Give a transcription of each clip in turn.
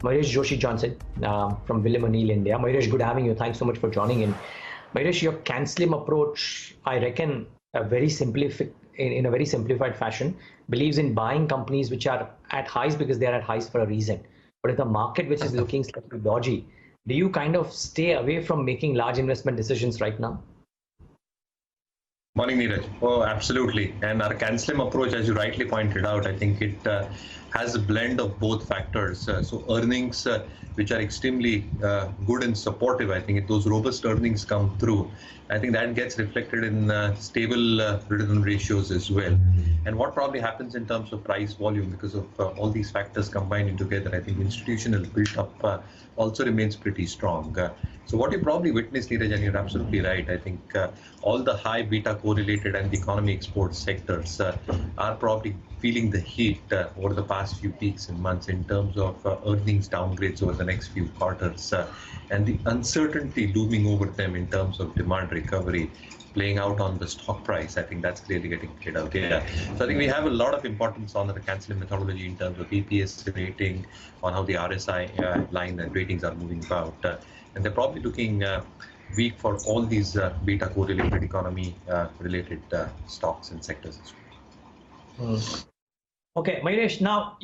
Mayuresh Joshi Johnson from William O'Neill, India. Mayuresh, good having you. Thanks so much for joining in. Mayuresh, your CanSlim approach, I reckon, in a very simplified fashion, believes in buying companies which are at highs because they are at highs for a reason. But if the market which is looking slightly dodgy, do you kind of stay away from making large investment decisions right now? Morning, Neeraj. Oh, absolutely. And our CanSlim approach, as you rightly pointed out, I think it has a blend of both factors. So earnings, which are extremely good and supportive, I think if those robust earnings come through, I think that gets reflected in stable return ratios as well. And what probably happens in terms of price volume, because of all these factors combining together, I think institutional built-up also remains pretty strong. So what you probably witnessed, Neeraj, and you're absolutely right, I think all the high beta correlated and the economy export sectors are probably feeling the heat over the past few weeks and months in terms of earnings downgrades over the next few quarters and the uncertainty looming over them in terms of demand recovery playing out on the stock price. I think that's clearly getting played out here. So I think we have a lot of importance on the CanSlim methodology in terms of EPS rating, on how the RSI line and ratings are moving about. And they're probably looking weak for all these beta correlated economy related stocks and sectors as well. Okay, Mayuresh, now,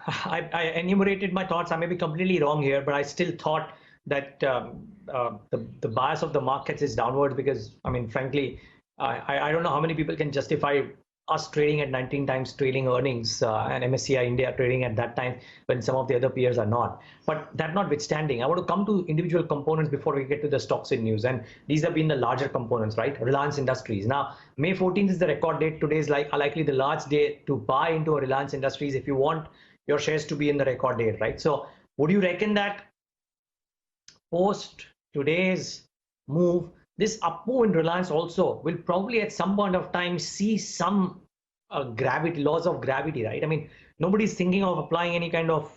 I enumerated my thoughts. I may be completely wrong here, but I still thought that the bias of the markets is downwards because, I mean, frankly, I don't know how many people can justify us trading at 19 times trailing earnings and MSCI India trading at that time when some of the other peers are not. But that notwithstanding, I want to come to individual components before we get to the stocks in news. And these have been the larger components, right? Reliance Industries. Now, May 14th is the record date. Today is likely the last day to buy into a Reliance Industries if you want your shares to be in the record date, right? So would you reckon that post today's move, this up move in Reliance also will probably at some point of time see some laws of gravity, right? I mean, nobody's thinking of applying any kind of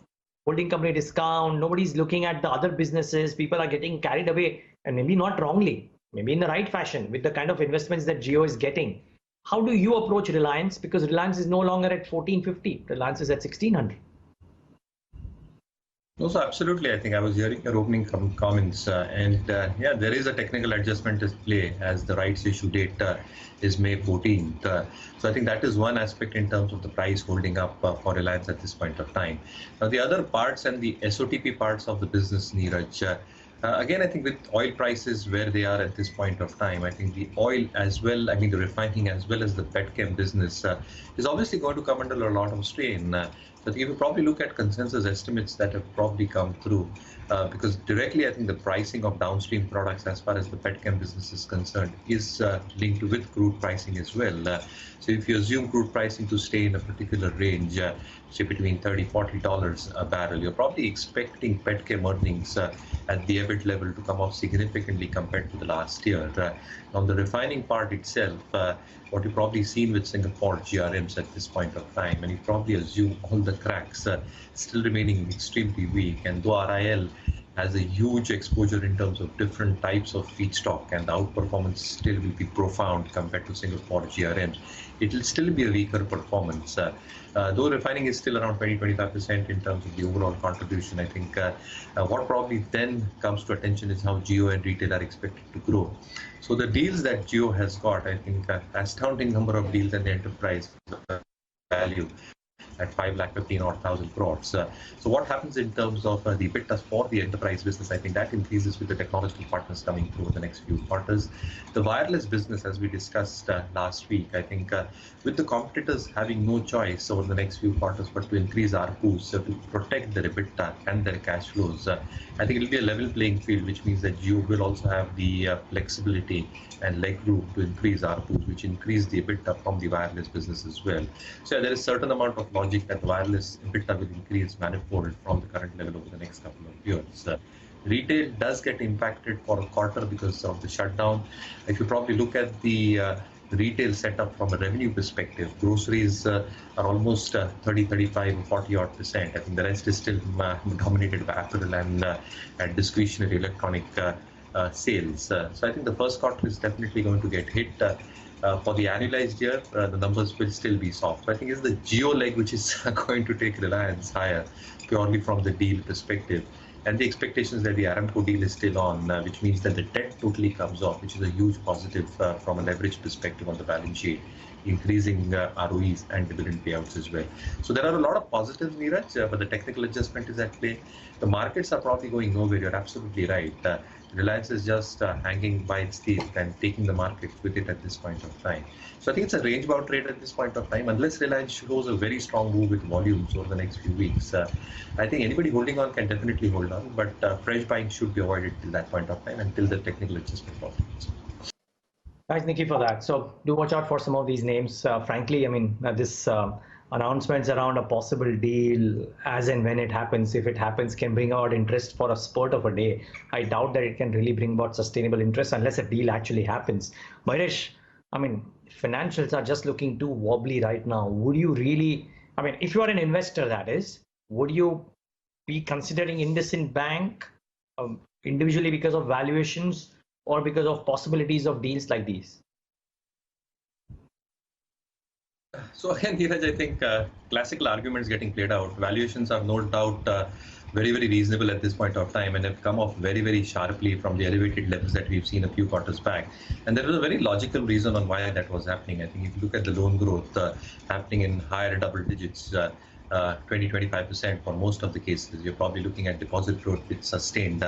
holding company discount. Nobody's looking at the other businesses. People are getting carried away, and maybe not wrongly, maybe in the right fashion with the kind of investments that Jio is getting. How do you approach Reliance? Because Reliance is no longer at 1450. Reliance is at 1600. No, so absolutely. I think I was hearing your opening comments, and yeah, there is a technical adjustment at play as the rights issue date is May 14th. So I think that is one aspect in terms of the price holding up for Reliance at this point of time. Now, the other parts and the SOTP parts of the business, Neeraj, again, I think with oil prices where they are at this point of time, I think the oil as well, I mean the refining as well as the petchem business is obviously going to come under a lot of strain. So if you probably look at consensus estimates that have probably come through, because directly I think the pricing of downstream products as far as the petchem business is concerned is linked with crude pricing as well. So if you assume crude pricing to stay in a particular range, say between $30, $40 a barrel, you're probably expecting petchem earnings at the EBIT level to come off significantly compared to the last year. On the refining part itself, what you've probably seen with Singapore GRMs at this point of time, and you probably assume all the cracks still remaining extremely weak, and though RIL has a huge exposure in terms of different types of feedstock, and the outperformance still will be profound compared to Singapore GRMs, it will still be a weaker performance. Though refining is still around 20-25% in terms of the overall contribution, I think what probably then comes to attention is how Jio and retail are expected to grow. So the deals that Jio has got, I think, astounding number of deals in the enterprise value at 5,15,000 crores. So what happens in terms of the EBITDA for the enterprise business? I think that increases with the technology partners coming through in the next few quarters. The wireless business, as we discussed last week, I think with the competitors having no choice over the next few quarters but to increase ARPUs to protect their EBITDA and their cash flows, I think it will be a level playing field, which means that Jio will also have the flexibility and leg room to increase ARPUs, which increase the EBITDA from the wireless business as well. So there is a certain amount of logic that the wireless EBITDA will increase manifold from the current level over the next couple of years. Retail does get impacted for a quarter because of the shutdown. If you probably look at the retail setup from a revenue perspective, groceries are almost 30, 35, 40 odd percent. I think the rest is still dominated by apparel and discretionary electronic sales. So I think the first quarter is definitely going to get hit. For the annualized year, the numbers will still be soft. So I think it's the Jio leg which is going to take Reliance higher, purely from the deal perspective. And the expectations that the Aramco deal is still on, which means that the debt totally comes off, which is a huge positive from a leverage perspective on the balance sheet, increasing ROEs and dividend payouts as well. So there are a lot of positives, Neeraj, but the technical adjustment is at play. The markets are probably going nowhere. You're absolutely right. Reliance is just hanging by its teeth and taking the market with it at this point of time. So I think it's a range-bound trade at this point of time. Unless Reliance shows a very strong move with volumes over the next few weeks, I think anybody holding on can definitely hold on, but fresh buying should be avoided till that point of time, until the technical adjustment happens. Thanks, Nikki, for that. So do watch out for some of these names. Frankly, I mean, this announcements around a possible deal, as and when it happens, if it happens, can bring out interest for a spurt of a day. I doubt that it can really bring about sustainable interest unless a deal actually happens. Mayuresh, I mean, financials are just looking too wobbly right now. Would you really, I mean, if you are an investor, that is, would you be considering IndusInd Bank individually because of valuations or because of possibilities of deals like these? So again, Neeraj, I think classical arguments getting played out. Valuations are no doubt very, very reasonable at this point of time, and have come off very, very sharply from the elevated levels that we've seen a few quarters back. And there was a very logical reason on why that was happening. I think if you look at the loan growth happening in higher double digits, 20-25% for most of the cases, you're probably looking at deposit growth which sustained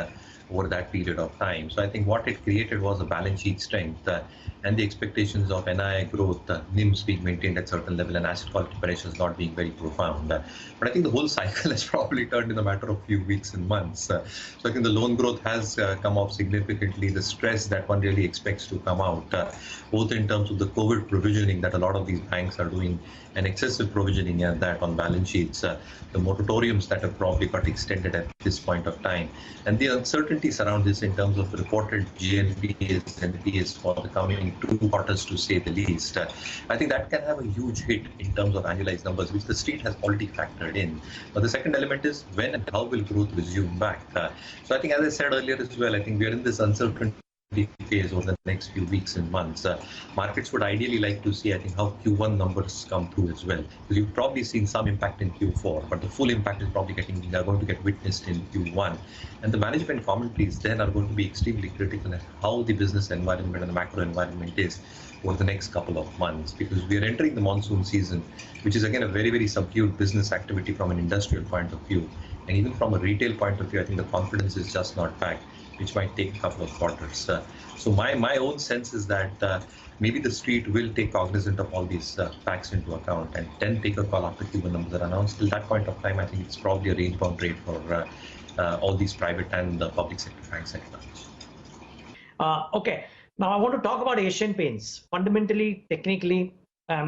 over that period of time. So I think what it created was a balance sheet strength and the expectations of NII growth, NIMs being maintained at certain level and asset quality pressures not being very profound. But I think the whole cycle has probably turned in a matter of few weeks and months. So I think the loan growth has come off significantly. The stress that one really expects to come out, both in terms of the COVID provisioning that a lot of these banks are doing and excessive provisioning and that on balance sheets, the moratoriums that have probably got extended at this point of time, and the uncertainties around this in terms of reported GNPAs and NPAs for the coming 2 quarters, to say the least. I think that can have a huge hit in terms of annualized numbers, which the street has already factored in. But the second element is when and how will growth resume back? So I think, as I said earlier as well, I think we are in this uncertainty phase over the next few weeks and months. Markets would ideally like to see, I think, how Q1 numbers come through as well. Because you've probably seen some impact in Q4, but the full impact is probably going to get witnessed in Q1. And the management commentaries then are going to be extremely critical at how the business environment and the macro environment is over the next couple of months, because we are entering the monsoon season, which is again a very, very subdued business activity from an industrial point of view. And even from a retail point of view, I think the confidence is just not back, which might take a couple of quarters. So my own sense is that maybe the street will take cognizant of all these facts into account and then take a call after Q1 numbers are announced. Till that point of time, I think it's probably a range-bound trade for all these private and public sector banks at large. Okay, now I want to talk about Asian Paints, fundamentally, technically,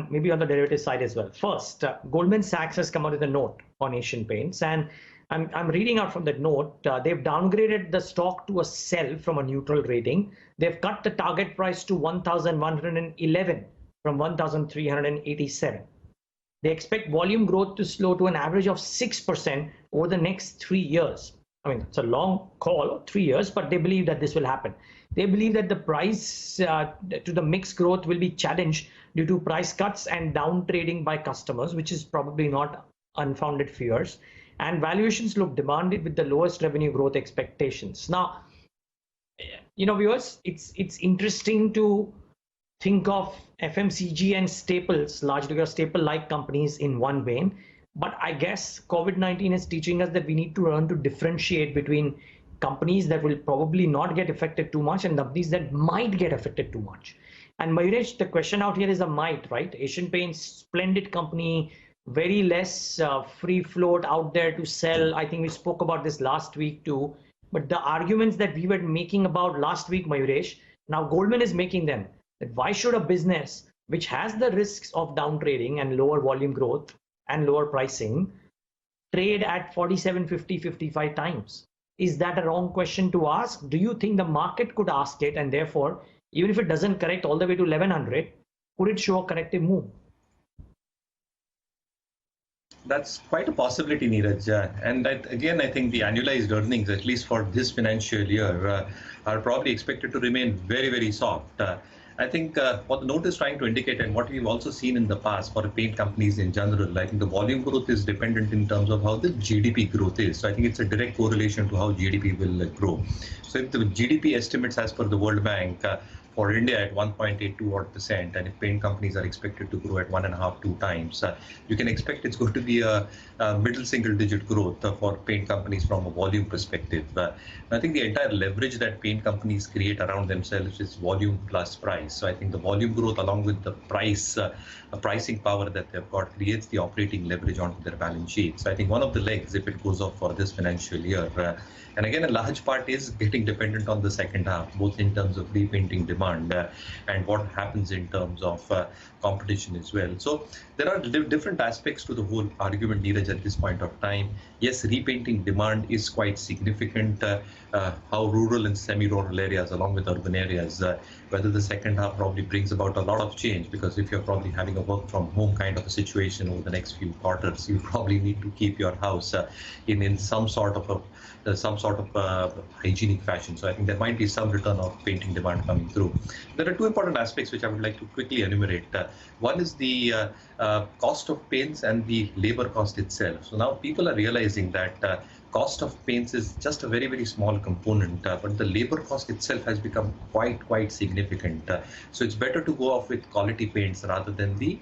maybe on the derivative side as well. First, Goldman Sachs has come out with a note on Asian Paints, and I'm reading out from that note. They've downgraded the stock to a sell from a neutral rating. They've cut the target price to 1,111 from 1,387. They expect volume growth to slow to an average of 6% over the next 3 years. I mean, it's a long call, 3 years, but they believe that this will happen. They believe that the price to the mix growth will be challenged due to price cuts and down trading by customers, which is probably not unfounded fears. And valuations look demanded with the lowest revenue growth expectations. Now, viewers, it's interesting to think of FMCG and staples, largely staple-like companies, in one vein. But I guess COVID-19 is teaching us that we need to learn to differentiate between companies that will probably not get affected too much and companies that might get affected too much. And Mayuresh, the question out here is a might, right? Asian Paints, splendid company, very less free float out there to sell. I think we spoke about this last week too. But the arguments that we were making about last week, Mayuresh, now Goldman is making them. That why should a business which has the risks of down trading and lower volume growth and lower pricing trade at 47, 50, 55 times? Is that a wrong question to ask? Do you think the market could ask it, and therefore, even if it doesn't correct all the way to 1100, could it show a corrective move? That's quite a possibility, Neeraj. And again, I think the annualized earnings, at least for this financial year, are probably expected to remain very, very soft. I think what the note is trying to indicate, and what we've also seen in the past for paint companies in general, I think the volume growth is dependent in terms of how the GDP growth is. So I think it's a direct correlation to how GDP will grow. So if the GDP estimates as per the World Bank for India at 1.82%, and if paint companies are expected to grow at 1.5–2 times, you can expect it's going to be a middle single-digit growth for paint companies from a volume perspective. I think the entire leverage that paint companies create around themselves is volume plus price. So I think the volume growth along with the pricing power that they've got creates the operating leverage onto their balance sheet. So I think one of the legs, if it goes off for this financial year, and again, a large part is getting dependent on the second half, both in terms of repainting demand and what happens in terms of competition as well. So there are different aspects to the whole argument, Neeraj, at this point of time. Yes, repainting demand is quite significant. How rural and semi-rural areas, along with urban areas, whether the second half probably brings about a lot of change, because if you're probably having a work from home kind of a situation over the next few quarters, you probably need to keep your house in some sort of hygienic fashion. So I think there might be some return of painting demand coming through. There are two important aspects which I would like to quickly enumerate. One is the cost of paints and the labor cost itself. So now people are realizing that cost of paints is just a very, very small component, but the labor cost itself has become quite significant. So it's better to go off with quality paints rather than the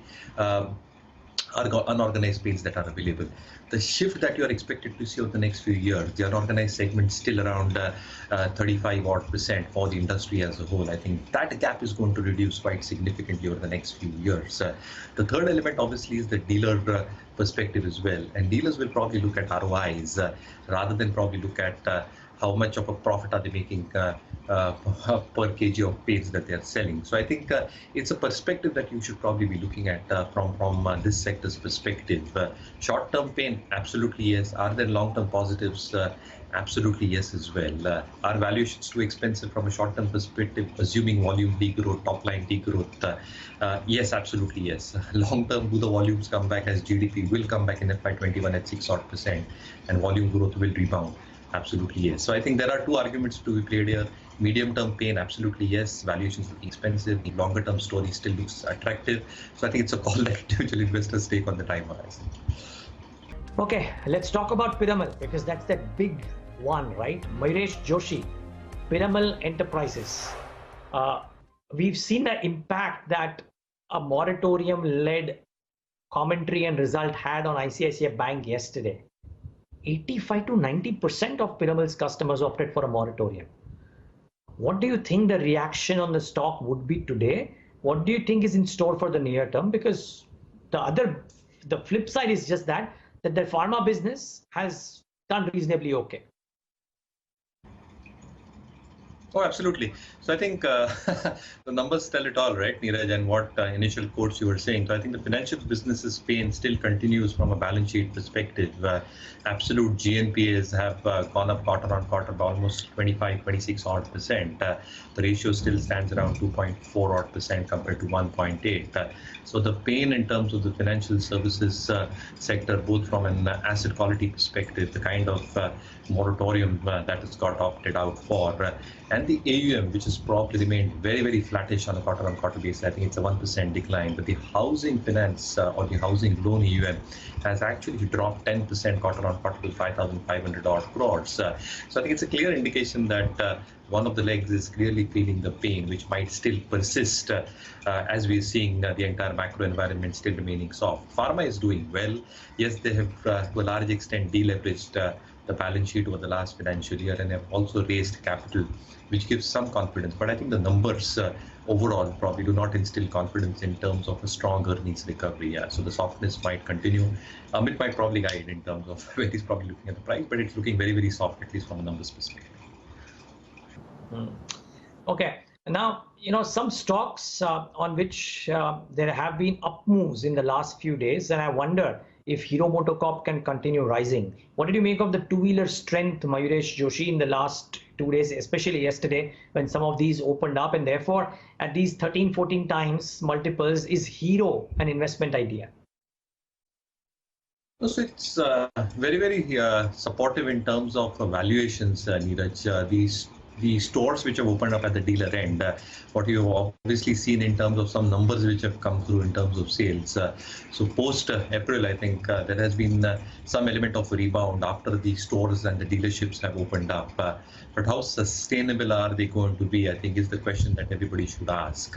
unorganized paints that are available. The shift that you are expected to see over the next few years, the unorganized segment still around 35% for the industry as a whole. I think that gap is going to reduce quite significantly over the next few years. The third element obviously is the dealer perspective as well, and dealers will probably look at ROIs rather than probably look at how much of a profit are they making per kg of paints that they are selling. So I think it's a perspective that you should probably be looking at from this sector's perspective. Short-term pain, absolutely yes. Are there long-term positives? Absolutely yes as well. Are valuations too expensive from a short-term perspective, assuming volume degrowth, top-line degrowth? Yes, absolutely yes. Long-term, do the volumes come back as GDP will come back in FY21 at 6% and volume growth will rebound? Absolutely yes. So I think there are two arguments to be played here. Medium-term pain, absolutely yes. Valuations look expensive. The longer-term story still looks attractive. So I think it's a call that individual investors take on the time horizon. Okay, let's talk about Piramal, because that's that big one, right? Mayuresh Joshi, Piramal Enterprises. We've seen the impact that a moratorium-led commentary and result had on ICICI Bank yesterday. 85 to 90% of Piramal's customers opted for a moratorium. What do you think the reaction on the stock would be today? What do you think is in store for the near term? Because the flip side is just that the pharma business has done reasonably okay. Oh, absolutely. So I think the numbers tell it all, right, Neeraj, and what initial quotes you were saying. So I think the financial business's pain still continues from a balance sheet perspective. Absolute GNPAs have gone up quarter on quarter by almost 25–26% odd. The ratio still stands around 2.4% odd compared to 1.8. So the pain in terms of the financial services sector, both from an asset quality perspective, the kind of moratorium that has got opted out for, and the AUM, which has probably remained very flattish on a quarter-on-quarter basis. I think it's a 1% decline, but the housing finance or the housing loan AUM has actually dropped 10% quarter-on-quarter to 5,500 odd crores. So I think it's a clear indication that one of the legs is clearly feeling the pain, which might still persist as we're seeing the entire macro environment still remaining soft. Pharma is doing well. Yes, they have to a large extent deleveraged the balance sheet over the last financial year and have also raised capital, which gives some confidence. But I think the numbers overall probably do not instill confidence in terms of a strong earnings recovery. So the softness might continue. Amit might probably guide in terms of where he's probably looking at the price, but it's looking very soft, at least from a numbers perspective. Okay. Now, some stocks on which there have been up moves in the last few days, and I wonder if Hero MotoCorp can continue rising. What did you make of the two-wheeler strength, Mayuresh Joshi, in the last 2 days, especially yesterday when some of these opened up, and therefore at these 13–14 times multiples, is Hero an investment idea? So it's very supportive in terms of valuations, Neeraj. These the stores which have opened up at the dealer end, what you have obviously seen in terms of some numbers which have come through in terms of sales. So post April, I think there has been some element of rebound after the stores and the dealerships have opened up. But how sustainable are they going to be, I think, is the question that everybody should ask.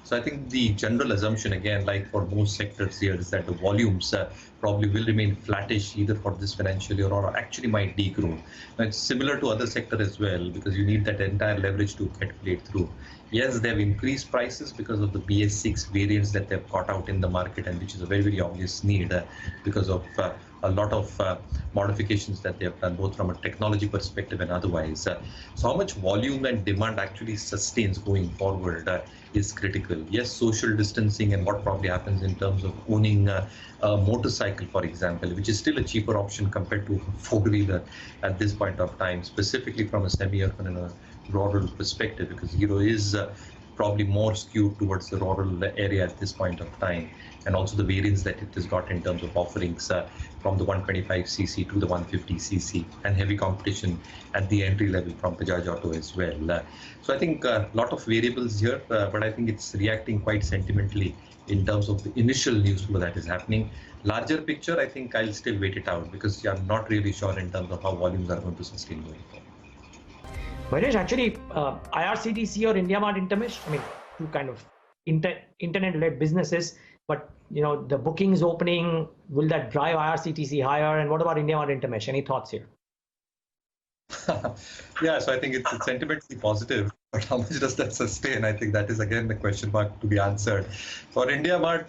So I think the general assumption, again, like for most sectors here, is that the volumes probably will remain flattish either for this financial year or actually might degrow. Now, it's similar to other sector as well, because you need that entire leverage to get played through. Yes, they've increased prices because of the BS6 variants that they've got out in the market, and which is a very, very obvious need because of a lot of modifications that they have done, both from a technology perspective and otherwise. So how much volume and demand actually sustains going forward is critical. Yes, social distancing and what probably happens in terms of owning a motorcycle, for example, which is still a cheaper option compared to a four-wheeler at this point of time, specifically from a semi-urban and a rural perspective, because Hero is probably more skewed towards the rural area at this point of time, and also the variants that it has got in terms of offerings from the 125cc to the 150cc, and heavy competition at the entry level from Bajaj Auto as well. So I think a lot of variables here, but I think it's reacting quite sentimentally in terms of the initial news flow that is happening. Larger picture, I think I'll still wait it out, because I'm not really sure in terms of how volumes are going to sustain going forward. Varesh, actually, IRCTC or IndiaMart Intermesh, I mean, two kind of internet-led businesses, but the bookings opening, will that drive IRCTC higher? And what about IndiaMart Intermesh? Any thoughts here? Yeah, so I think it's sentimentally positive, but how much does that sustain? I think that is again the question mark to be answered. For IndiaMart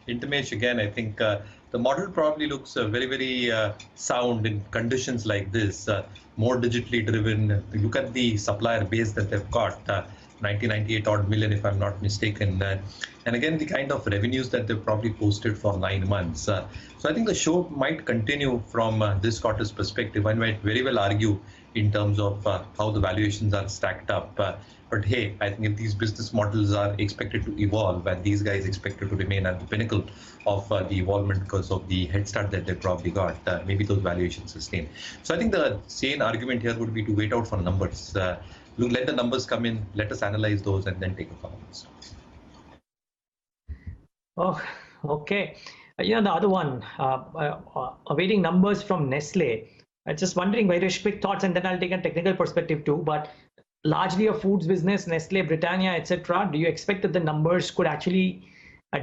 Intermesh, again, I think the model probably looks very, very sound in conditions like this, more digitally driven. Look at the supplier base that they've got, 98 odd million, if I'm not mistaken. And again, the kind of revenues that they've probably posted for 9 months. So I think the show might continue from this quarter's perspective. One might very well argue in terms of how the valuations are stacked up. But hey, I think if these business models are expected to evolve, and these guys expected to remain at the pinnacle of the evolvement because of the head start that they probably got, maybe those valuations sustain. So I think the sane argument here would be to wait out for numbers. Look, let the numbers come in, let us analyze those, and then take a call. Oh, okay. The other one, awaiting numbers from Nestle. I'm just wondering, Varesh, quick thoughts, and then I'll take a technical perspective too. But largely a foods business, Nestle, Britannia, etc. Do you expect that the numbers could actually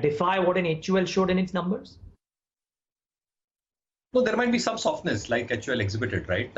defy what an HUL showed in its numbers? No, there might be some softness like HUL exhibited, right?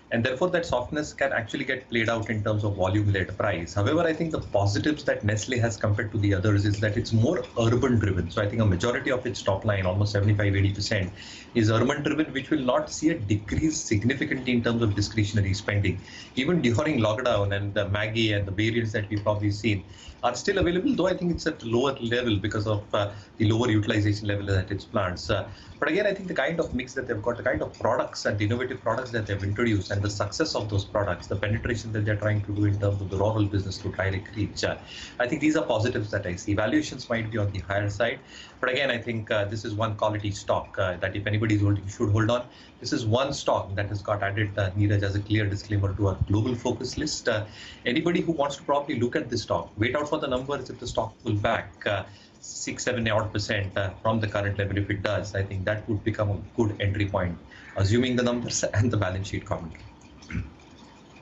And therefore that softness can actually get played out in terms of volume-led price. However, I think the positives that Nestle has compared to the others is that it's more urban-driven. So I think a majority of its top line, almost 75-80%, is urban-driven, which will not see a decrease significantly in terms of discretionary spending. Even during lockdown, and the Maggi and the variants that we've probably seen are still available, though I think it's at lower level because of the lower utilization level at its plants. But again, I think the kind of mix that they've got, the kind of products and the innovative products that they've introduced, and the success of those products, the penetration that they're trying to do in terms of the rural business to direct reach, I think these are positives that I see. Valuations might be on the higher side, but again, I think this is one quality stock that if anybody is holding, should hold on. This is one stock that has got added, Neeraj, as a clear disclaimer to our global focus list. Anybody who wants to probably look at this stock, wait out for the numbers. If the stock pull back 6-7% from the current level, if it does, I think that would become a good entry point, assuming the numbers and the balance sheet commentary.